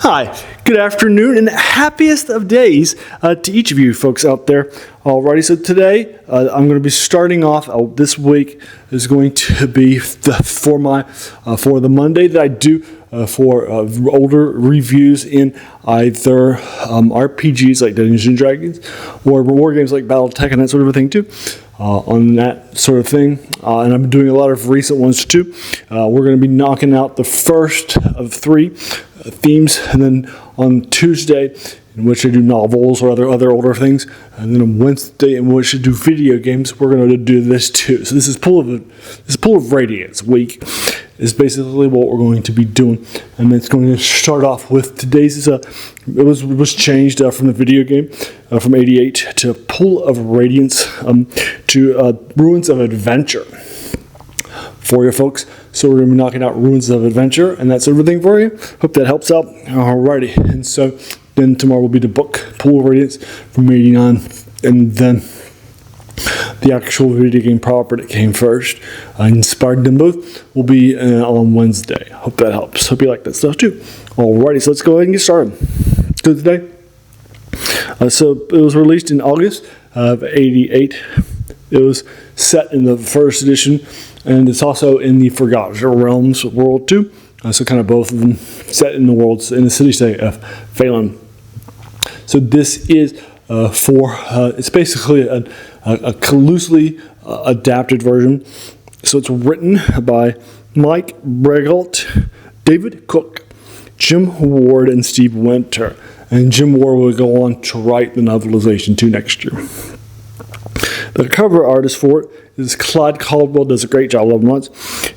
Hi, good afternoon, and happiest of days to each of you folks out there. Alrighty, so today I'm going to be starting off. This week is going to be for the Monday that I do for older reviews in either RPGs like Dungeons and Dragons or war games like BattleTech and that sort of a thing too. On that sort of thing, and I'm doing a lot of recent ones too. We're going to be knocking out the first of three themes, and then on Tuesday, in which I do novels or other older things, and then on Wednesday, in which I do video games. We're going to do this too. So this is Pool of Radiance week. Is basically what we're going to be doing, and it's going to start off with today's. It was changed from the video game from AD&D to Pool of Radiance to Ruins of Adventure for you folks. So we're going to be knocking out Ruins of Adventure, and that's everything for you. Hope that helps out. Alrighty, and so then tomorrow will be the book Pool of Radiance from '89, and then the actual video game proper that came first, inspired them both, will be on Wednesday. Hope that helps. Hope you like that stuff too. Alrighty, so let's go ahead and get started. So today, so it was released in August of '88. It was set in the first edition, and it's also in the Forgotten Realms world too. So kind of both of them set in the city-state of Phelan. So this is it's basically a loosely adapted version. So it's written by Mike Breault, David Cook, Jim Ward, and Steve Winter. And Jim Ward will go on to write the novelization too next year. The cover artist for it is Clyde Caldwell, does a great job, love him once.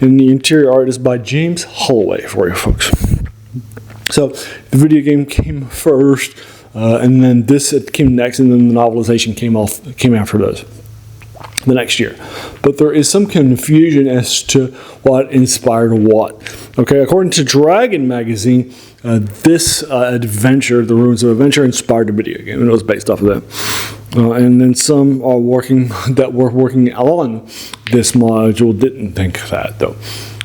And the interior art is by James Holloway for you folks. So the video game came first, and then this came next, and then the novelization came after those the next year. But there is some confusion as to what inspired what. Okay, according to Dragon Magazine, this adventure, The Ruins of Adventure, inspired the video game, and it was based off of that. And then some were working on this module didn't think that, though.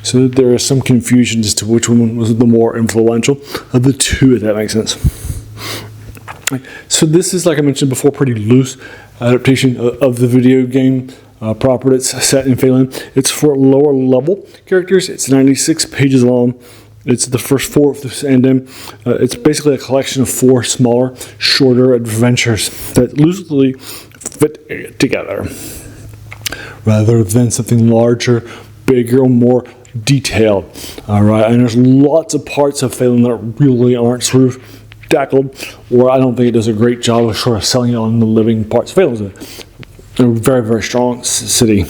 So there is some confusion as to which one was the more influential of the two, if that makes sense. So this is, like I mentioned before, pretty loose adaptation of the video game proper that's set in Phelan. It's for lower level characters. It's 96 pages long. It's the first four of this, and then it's basically a collection of four smaller, shorter adventures that loosely fit together, rather than something larger, bigger, more detailed. All right, and there's lots of parts of Phelan that really aren't sort of tackled, or I don't think it does a great job of sort of selling on the living parts. Phelan's a very, very strong city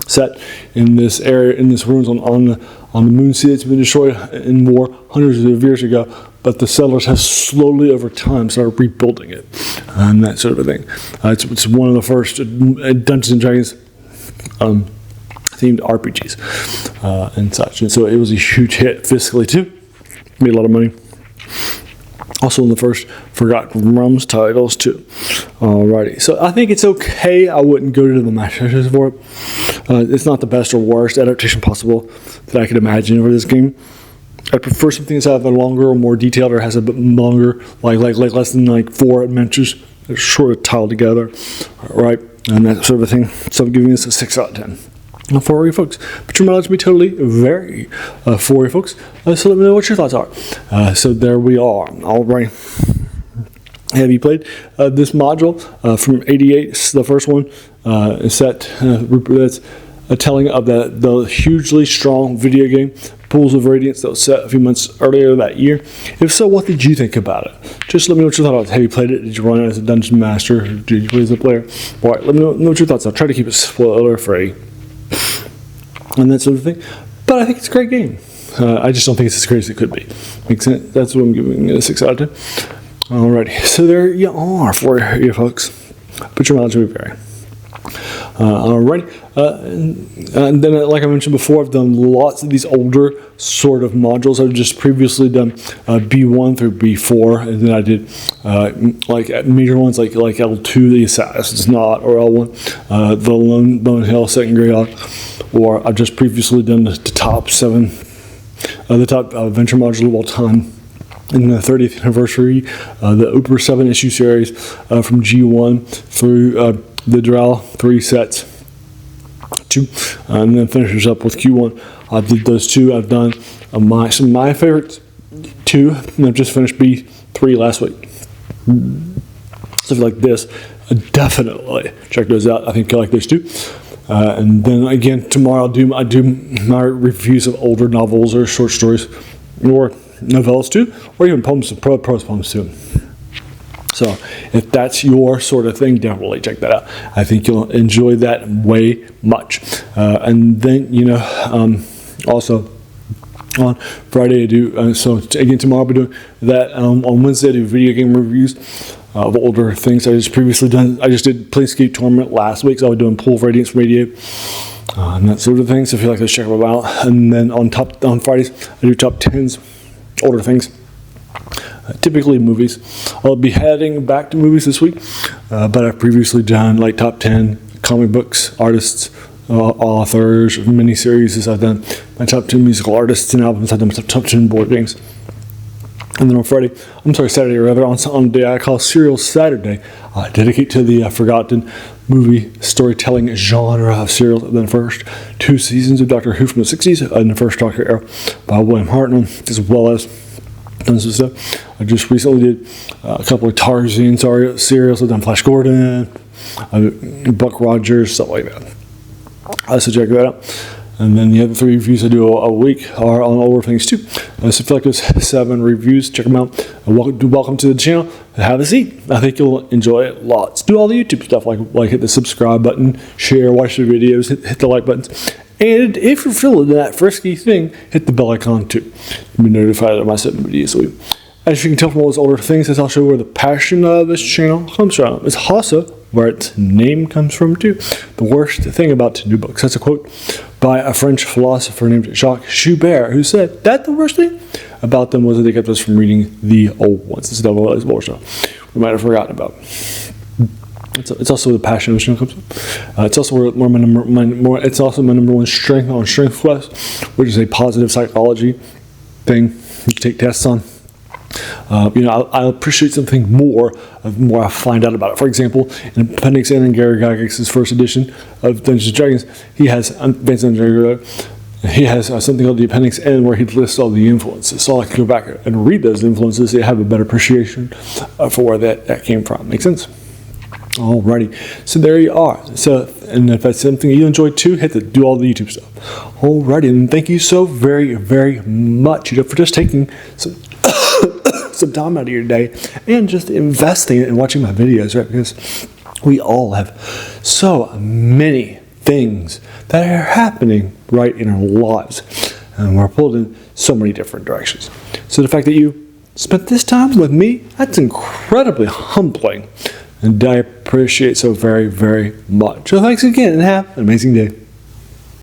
set in this area, in this ruins on the moon sea that's been destroyed in war hundreds of years ago, but the settlers have slowly over time started rebuilding it, and that sort of a thing. It's one of the first Dungeons and Dragons themed RPGs and such, and so it was a huge hit fiscally too. Made a lot of money. Also in the first Forgotten Realms titles too. Alrighty, so I think it's okay. I wouldn't go to the masters for it. It's not the best or worst adaptation possible that I could imagine for this game. I prefer something that's either longer or more detailed, or has a bit longer, like less than 4 adventures, that are sort of tiled together, right, and that sort of a thing. So I'm giving this a 6 out of 10. For you folks, but your mileage may totally vary for you folks. So let me know what your thoughts are. So there we are. All right. Have you played this module from '88? The first one is set. That's a telling of the hugely strong video game Pools of Radiance that was set a few months earlier that year. If so, what did you think about it? Just let me know what your thoughts are. Have you played it? Did you run it as a dungeon master? Did you play as a player? All right, let me know what your thoughts are. Try to keep it spoiler free and that sort of thing. But I think it's a great game. I just don't think it's as great as it could be. Makes sense? That's what I'm giving it a 6 out of 10. Alrighty, so there you are for you folks. Put your mileage will vary. Alrighty, and then like I mentioned before, I've done lots of these older sort of modules. I've just previously done B1 through B4, and then I did like major ones like L2, the Assassin's Knot, or L1, the Lone Hill, Second Greyhawk, or I've just previously done the top 7, the top adventure module of all time. in the 30th anniversary, the Uber 7 issue series from G1 through the Drell 3 sets, 2, and then finishes up with Q1. I did those 2. I've done some of my favorites, 2, and I've just finished B3 last week. Stuff like this, definitely check those out. I think I like those 2. And then again tomorrow I do my reviews of older novels or short stories or novellas too, or even poems, prose poems too. So if that's your sort of thing, definitely check that out. I think you'll enjoy that way much. And then also on Friday I do. So again tomorrow I'll be doing that. On Wednesday I do video game reviews of older things I just previously done. I just did Planescape Tournament last week, so I'll be doing Pool of Radiance Radio and that sort of thing. So if you like to check them out. And then on Fridays I do top 10s, older things. Typically movies. I'll be heading back to movies this week, but I've previously done like top 10 comic books, artists, authors, miniseries. I've done my top 10 musical artists and albums. I've done my top 10 board games. And then on Saturday rather, on the day I call Serial Saturday, dedicate to the forgotten movie storytelling genre of serials. And then first 2 seasons of Doctor Who from the 60s and the first Doctor era by William Hartnell, as well as tons of stuff. I just recently did a couple of Tarzan serials. I've done Flash Gordon, Buck Rogers, stuff like that. So check that out. And then the other 3 reviews I do a week are on older things too. So if you like those 7 reviews, check them out. Welcome to the channel. Have a seat. I think you'll enjoy it lots. Do all the YouTube stuff like hit the subscribe button, share, watch the videos, hit the like buttons. And if you're feeling that frisky thing, hit the bell icon too. You'll be notified of my 7 videos a week. As you can tell from all those older things, that's also where the passion of this channel comes from. It's also where its name comes from too. The worst thing about new books. That's a quote by a French philosopher named Jacques Joubert, who said that the worst thing about them was that they kept us from reading the old ones instead of all those older stuff we might have forgotten about. It's also the passion of the channel comes from. It's also where it's also my number 1 strength on Strength Quest, which is a positive psychology thing you can take tests on. I appreciate something more the more I find out about it. For example, in Appendix N in Gary Gygax's first edition of Dungeons & Dragons, he has Advanced Dungeons & Dragons. He has something called the Appendix N where he lists all the influences. So I can go back and read those influences to have a better appreciation for where that came from. Make sense? Alrighty, so there you are. So, and if that's something you enjoy too, do all the YouTube stuff. Alrighty, and thank you so very, very much for just taking some time out of your day and just investing it and watching my videos, right? Because we all have so many things that are happening right in our lives, and we're pulled in so many different directions. So the fact that you spent this time with me, that's incredibly humbling. And I appreciate so very, very much. So thanks again and have an amazing day.